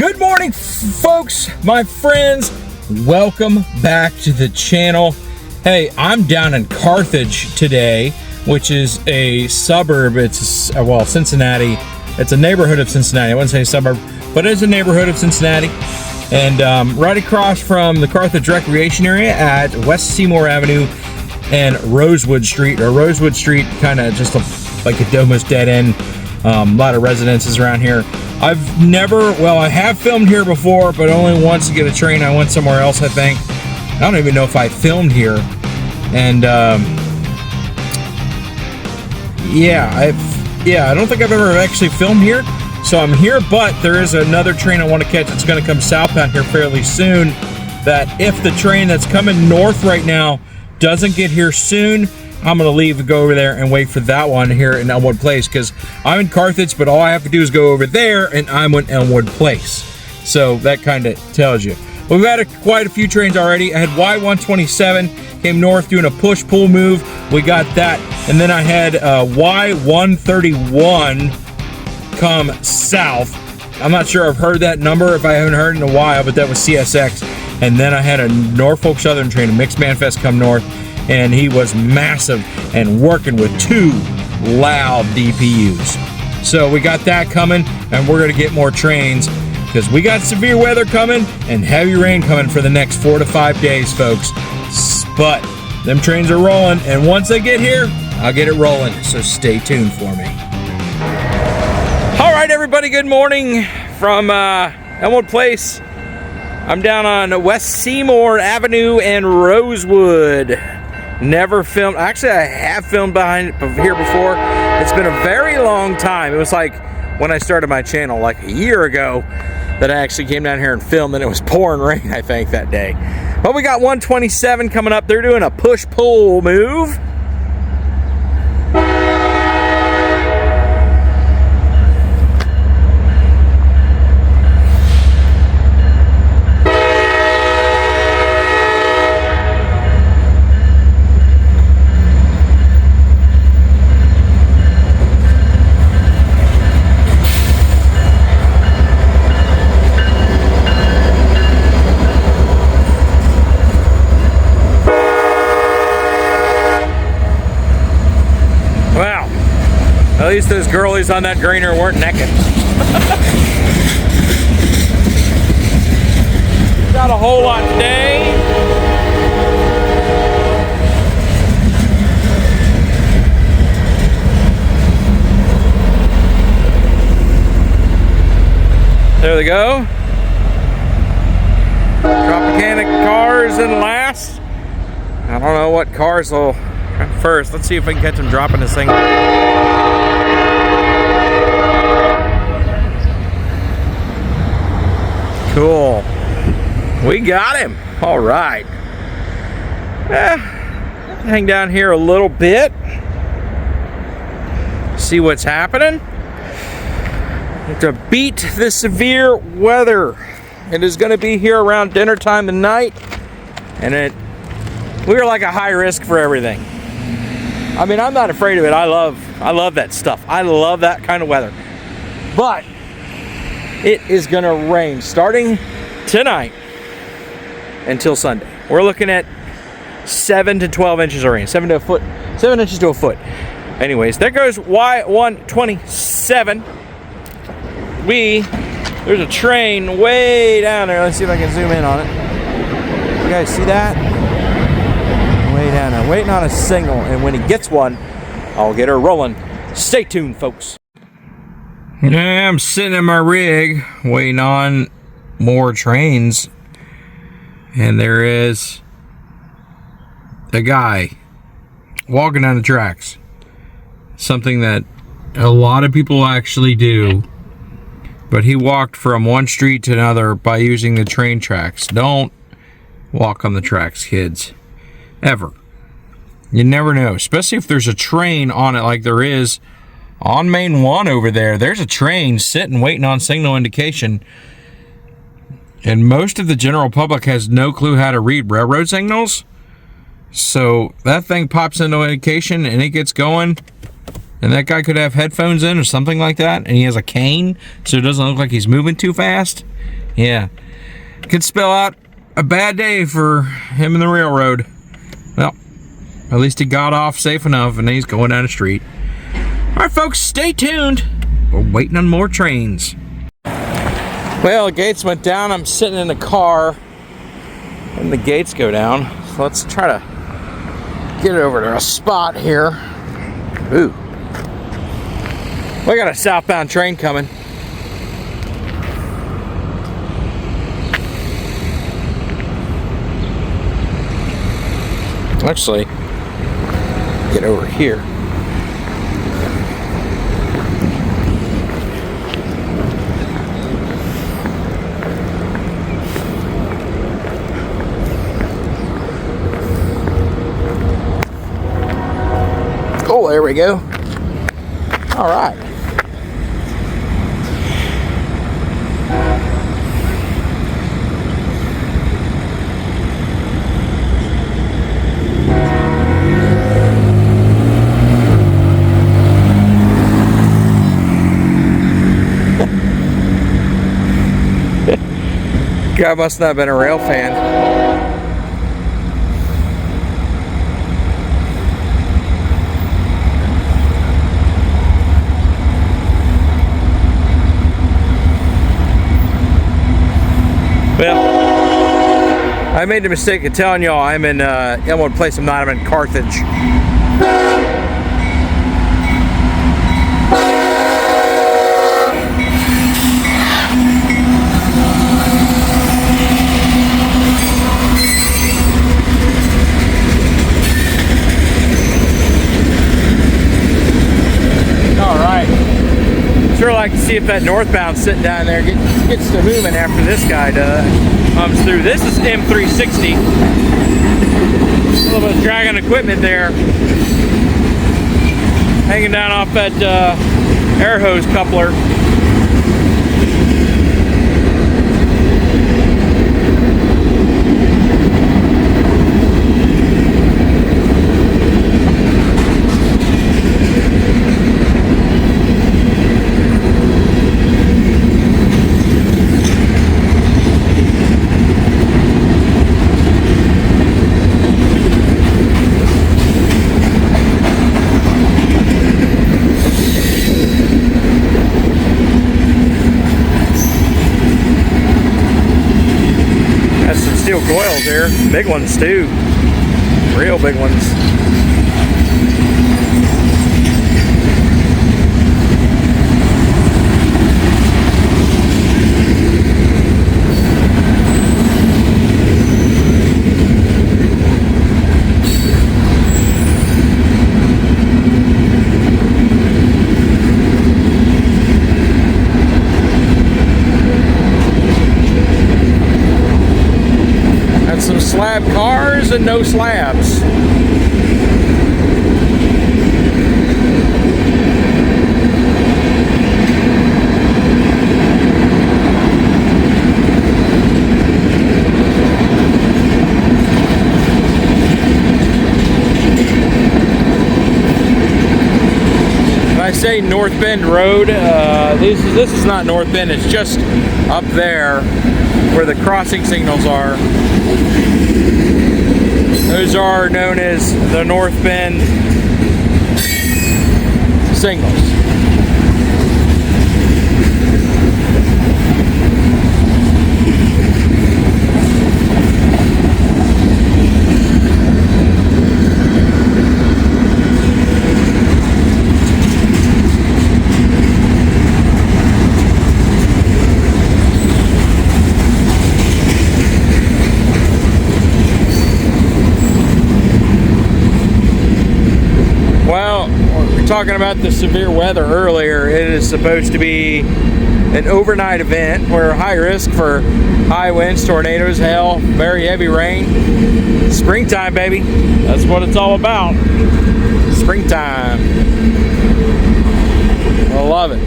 Good morning, folks, my friends. Welcome back to the channel. Hey, I'm down in Carthage today, which is a suburb. It's, well, Cincinnati. It's a neighborhood of Cincinnati. I wouldn't say a suburb, but it's a neighborhood of Cincinnati. And right across from the Carthage Recreation Area at West Seymour Avenue and Rosewood Street, or Rosewood Street, kind of just like a almost dead end. A lot of residences around here. I have filmed here before, but only once to get a train. I went somewhere else, I think. I don't even know if I filmed here. And I don't think I've ever actually filmed here. So I'm here, but there is another train I want to catch. It's going to come southbound here fairly soon. That if the train that's coming north right now doesn't get here soon, I'm going to leave and go over there and wait for that one here in Elmwood Place, because I'm in Carthage, but all I have to do is go over there and I'm in Elmwood Place. So that kind of tells you. We've had quite a few trains already. I had Y127 came north doing a push-pull move. We got that. And then I had Y131 come south. I'm not sure I've heard that number, if I haven't heard it in a while, but that was CSX. And then I had a Norfolk Southern train, a mixed manifest, come north. And he was massive and working with two loud DPUs. So we got that coming, and we're going to get more trains because we got severe weather coming and heavy rain coming for the next 4 to 5 days, folks. But them trains are rolling, and once they get here, I'll get it rolling. So stay tuned for me. All right, everybody, good morning from Elmwood Place. I'm down on West Seymour Avenue and Rosewood. Never filmed. Actually, I have filmed behind here before. It's been a very long time. It was like when I started my channel, like a year ago, that I actually came down here and filmed, and it was pouring rain, I think, that day. But we got 127 coming up. They're doing a push-pull move. At least those girlies on that grainer weren't naked. Got a whole lot today. There they go. Tropicana cars in last. I don't know what cars will come first. Let's see if we can catch them dropping this thing. Cool. We got him. All right. Hang down here a little bit. See what's happening. To beat the severe weather. It is going to be here around dinner time tonight. And we're like a high risk for everything. I mean, I'm not afraid of it. I love that stuff. I love that kind of weather. But it is going to rain starting tonight until Sunday. We're looking at 7 to 12 inches of rain. 7 inches to a foot. Anyways, there goes Y127. There's a train way down there. Let's see if I can zoom in on it. You guys see that? Way down there. Waiting on a signal, and when he gets one, I'll get her rolling. Stay tuned, folks. Yeah, I'm sitting in my rig waiting on more trains, and there is a guy walking down the tracks. Something that a lot of people actually do, but he walked from one street to another by using the train tracks. Don't walk on the tracks, kids. Ever. You never know, especially if there's a train on it like there is on Main 1 over there. There's a train sitting waiting on signal indication, and most of the general public has no clue how to read railroad signals. So that thing pops into indication and it gets going, And that guy could have headphones in or something like that. And he has a cane, so it doesn't look like he's moving too fast. Yeah. Could spell out a bad day for him in the railroad. Well, at least he got off safe enough and he's going down the street. All right, folks, stay tuned. We're waiting on more trains. Well, the gates went down. I'm sitting in the car and the gates go down. So let's try to get over to a spot here. Ooh. We got a southbound train coming. Actually, get over here. Oh, there we go. All right. Guy must not have been a rail fan. Well, I made the mistake of telling y'all I'm in one place I'm not. I'm in Carthage. Sure like to see if that northbound sitting down there gets to moving after this guy comes through. This is M360. A little bit of dragging equipment there. Hanging down off that air hose coupler. Steel coils there, big ones too, real big ones. Slab cars and no slabs. When I say North Bend Road, this is not North Bend, it's just up there where the crossing signals are. Those are known as the North Bend signals. Talking about the severe weather earlier, it is supposed to be an overnight event where high risk for high winds, tornadoes, hail, very heavy rain. Springtime, baby. That's what it's all about. Springtime. I love it.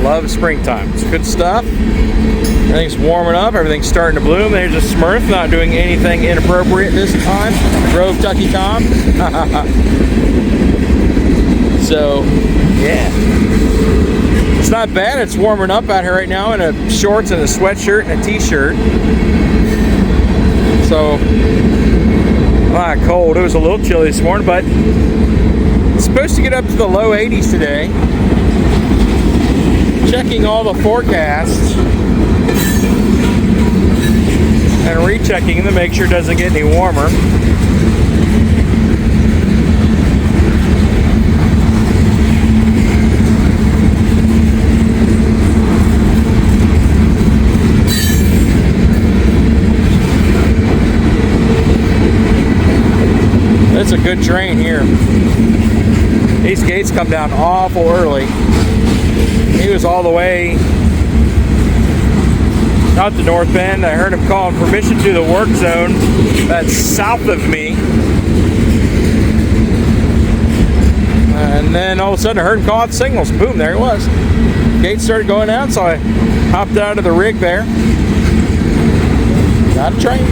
Love springtime. It's good stuff. Everything's warming up. Everything's starting to bloom. There's a Smurf not doing anything inappropriate this time. Grove Tucky Tom. So Yeah. It's not bad. It's warming up out here right now in a shorts and a sweatshirt and a t-shirt. So, not cold. It was a little chilly this morning, but it's supposed to get up to the low 80s today. Checking all the forecasts and rechecking to make sure it doesn't get any warmer. It's a good train here. These gates come down awful early. He was all the way out to North Bend. I heard him calling permission to the work zone that's south of me. And then all of a sudden I heard him call out signals. Boom, there it was. Gates started going down, so I hopped out of the rig there. Got a train.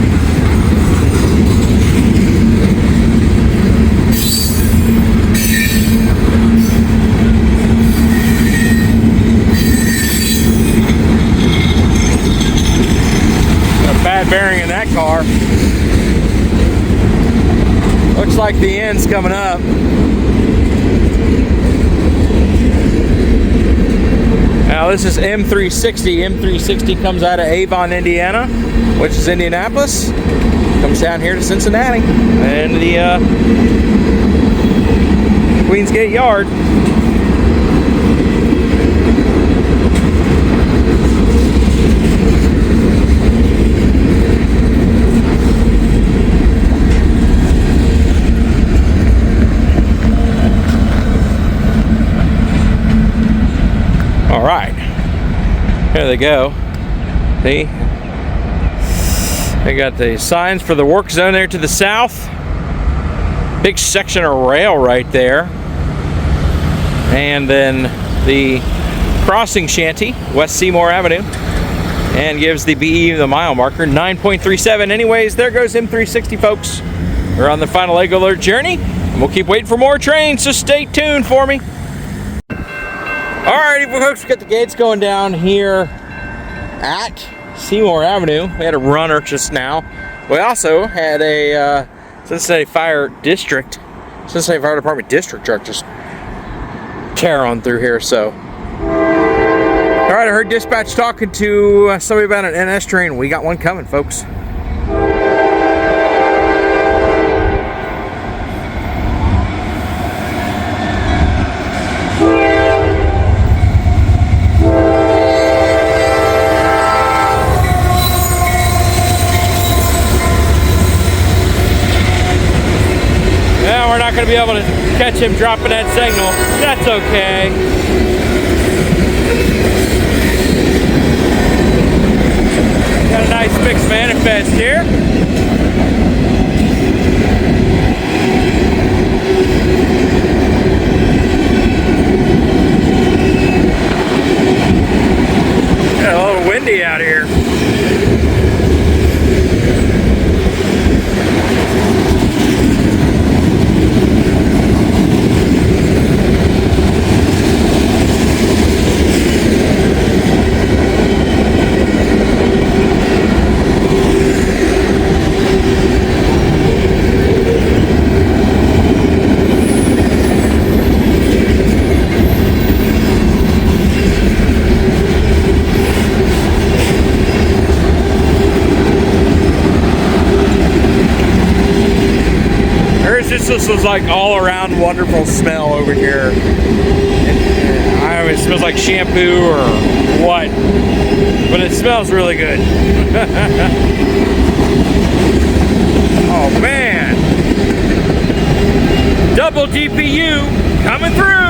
Bad bearing in that car. Looks like the end's coming up. Now this is M360. M360 comes out of Avon, Indiana, which is Indianapolis. Comes down here to Cincinnati and the Queens Gate Yard. All right, here they go. See, they got the signs for the work zone there to the south. Big section of rail right there. And then the crossing shanty, West Seymour Avenue, and gives the BE the mile marker, 9.37. Anyways, there goes M360, folks. We're on the final leg of their journey, and we'll keep waiting for more trains, so stay tuned for me. Alrighty, folks, we got the gates going down here at Seymour Avenue. We had a runner just now. We also had a Cincinnati Fire Department district truck just tear on through here. So, alright, I heard dispatch talking to somebody about an NS train. We got one coming, folks. Going to be able to catch him dropping that signal. That's okay. Got a nice mixed manifest here. Got a little windy out here. This was like all around wonderful smell over here. I don't know, it smells like shampoo or what, but it smells really good. Oh man, double GPU coming through.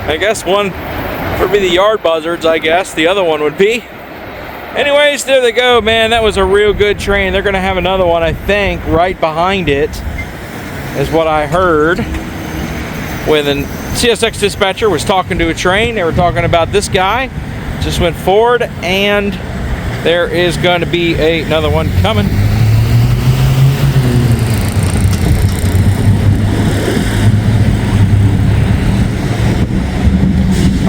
I guess one would be the yard buzzards, I guess. The other one would be. Anyways, there they go, man. That was a real good train. They're gonna have another one, I think, right behind it, is what I heard. When the CSX dispatcher was talking to a train, they were talking about this guy. Just went forward, and there is going to be another one coming.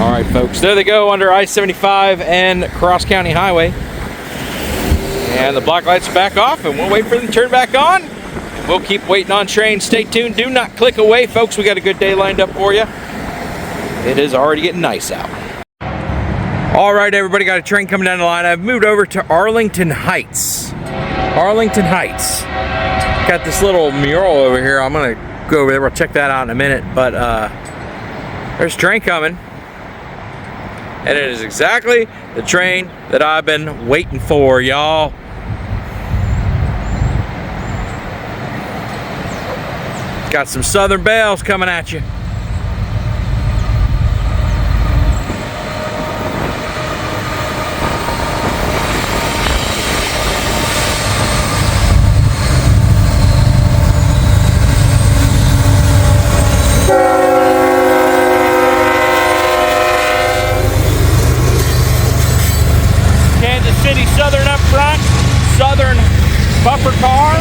All right, folks, there they go under I-75 and Cross County Highway. And the black light's back off, and we'll wait for them to turn back on. We'll keep waiting on trains. Stay tuned. Do not click away, folks. We got a good day lined up for you. It is already getting nice out. All right, everybody, got a train coming down the line. I've moved over to Arlington Heights. Arlington Heights. Got this little mural over here. I'm gonna go over there. We'll check that out in a minute. But there's a train coming. And it is exactly the train that I've been waiting for, y'all. Got some Southern Bells coming at you. Southern up front, Southern bumper car.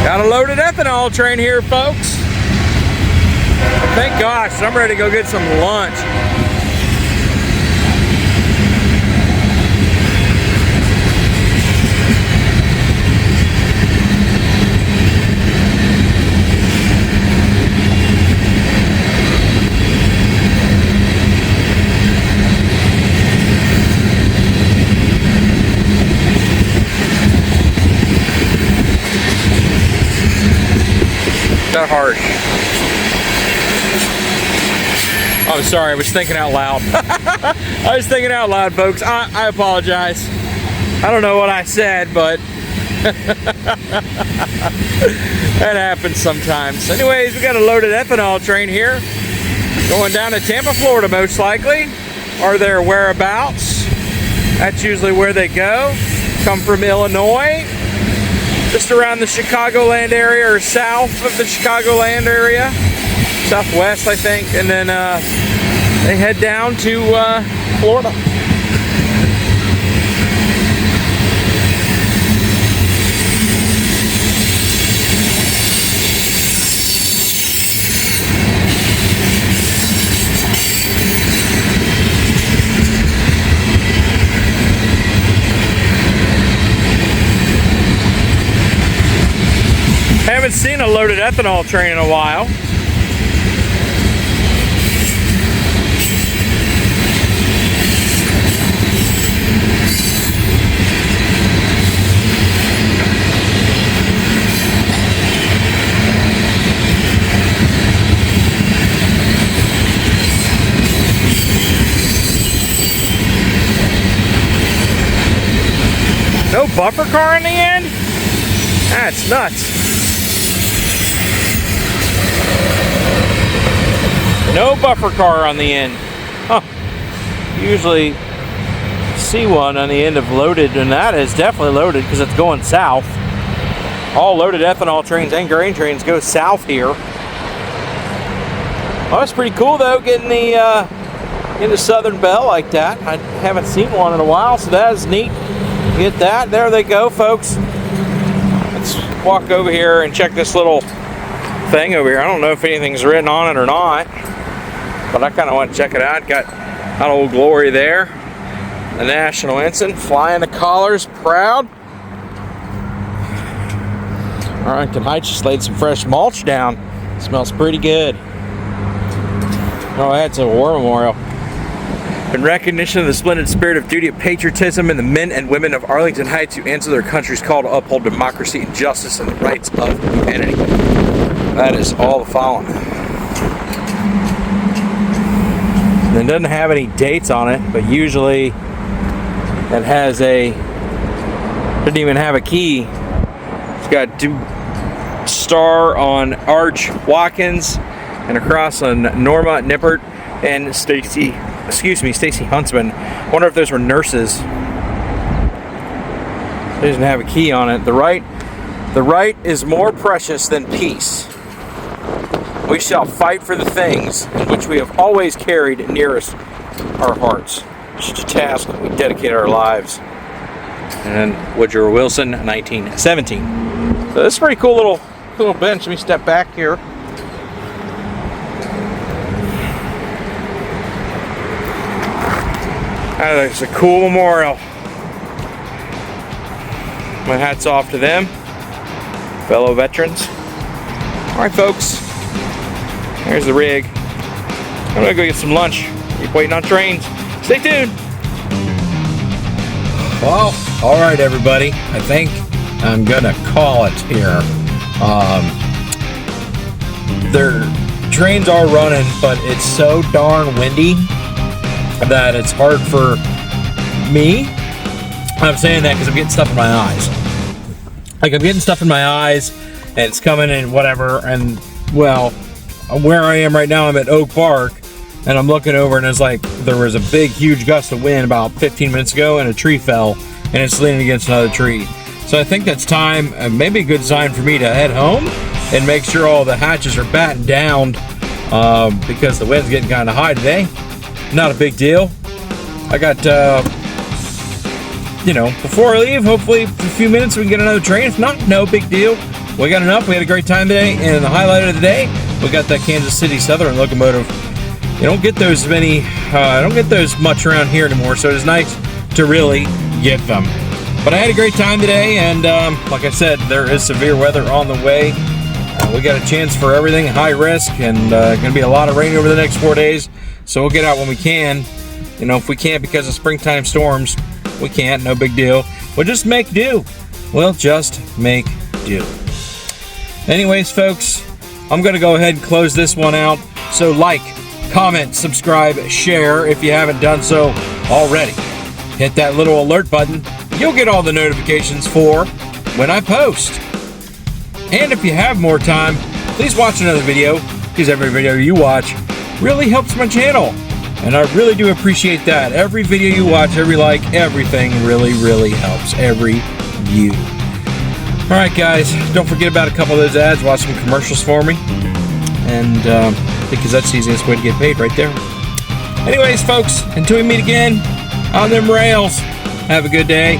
Got a loaded ethanol train here, folks. Thank gosh, I'm ready to go get some lunch. That harsh. I'm sorry, I was thinking out loud. I was thinking out loud, folks. I apologize. I don't know what I said, but that happens sometimes. Anyways, we got a loaded ethanol train here going down to Tampa, Florida, most likely, or their whereabouts. That's usually where they go. Come from Illinois, just around the Chicagoland area, or south of the Chicagoland area, southwest, I think, and then they head down to Florida. Haven't seen a loaded ethanol train in a while. No buffer car in the end? That's nuts. No buffer car on the end. Huh. Usually see one on the end of loaded, and that is definitely loaded because it's going south. All loaded ethanol trains and grain trains go south here. Well, that's pretty cool though, getting the Southern Belle like that. I haven't seen one in a while, so that is neat. Get that. There they go, folks. Let's walk over here and check this little thing over here. I don't know if anything's written on it or not, but I kind of want to check it out. Got Old Glory there, the national ensign, flying the colors, proud. Arlington Heights just laid some fresh mulch down. Smells pretty good. Oh, that's a war memorial. In recognition of the splendid spirit of duty and patriotism in the men and women of Arlington Heights who answer their country's call to uphold democracy and justice and the rights of humanity. That is all the following. And it doesn't have any dates on it, but usually it has doesn't even have a key. It's got star on Arch Watkins and across on Norma Nippert and Stacy Huntsman. I wonder if those were nurses. They didn't have a key on it. The right is more precious than peace. We shall fight for the things which we have always carried nearest our hearts. Just a task we dedicate our lives. And Woodrow Wilson, 1917. So this is a pretty cool little bench. Let me step back here. It's a cool memorial. My hat's off to them, fellow veterans. All right, folks. There's the rig. I'm gonna go get some lunch. Keep waiting on trains. Stay tuned. Well, all right, everybody. I think I'm gonna call it here. Their trains are running, but it's so darn windy that it's hard for me. I'm saying that because I'm getting stuff in my eyes. Like, I'm getting stuff in my eyes, and it's coming in whatever. And well, where I am right now, I'm at Oak Park, and I'm looking over, and it's like there was a big, huge gust of wind about 15 minutes ago, and a tree fell, and it's leaning against another tree. So I think that's time, maybe a good sign for me to head home and make sure all the hatches are battened down, because the wind's getting kind of high today. Not a big deal. I got, before I leave, hopefully for a few minutes we can get another train. If not, no big deal. We got enough. We had a great time today, and the highlight of the day, we got that Kansas City Southern locomotive. You don't get those much around here anymore, so it's nice to really get them. But I had a great time today, and like I said, there is severe weather on the way. We got a chance for everything, high risk, and going to be a lot of rain over the next 4 days. So we'll get out when we can. If we can't because of springtime storms, we can't, no big deal. We'll just make do. We'll just make do. Anyways, folks, I'm going to go ahead and close this one out. So like, comment, subscribe, share if you haven't done so already. Hit that little alert button. You'll get all the notifications for when I post. And if you have more time, please watch another video, because every video you watch really helps my channel. And I really do appreciate that. Every video you watch, every like, everything really, really helps. Every view. Alright guys, don't forget about a couple of those ads. Watch some commercials for me. And because that's the easiest way to get paid right there. Anyways, folks, until we meet again on them rails, have a good day.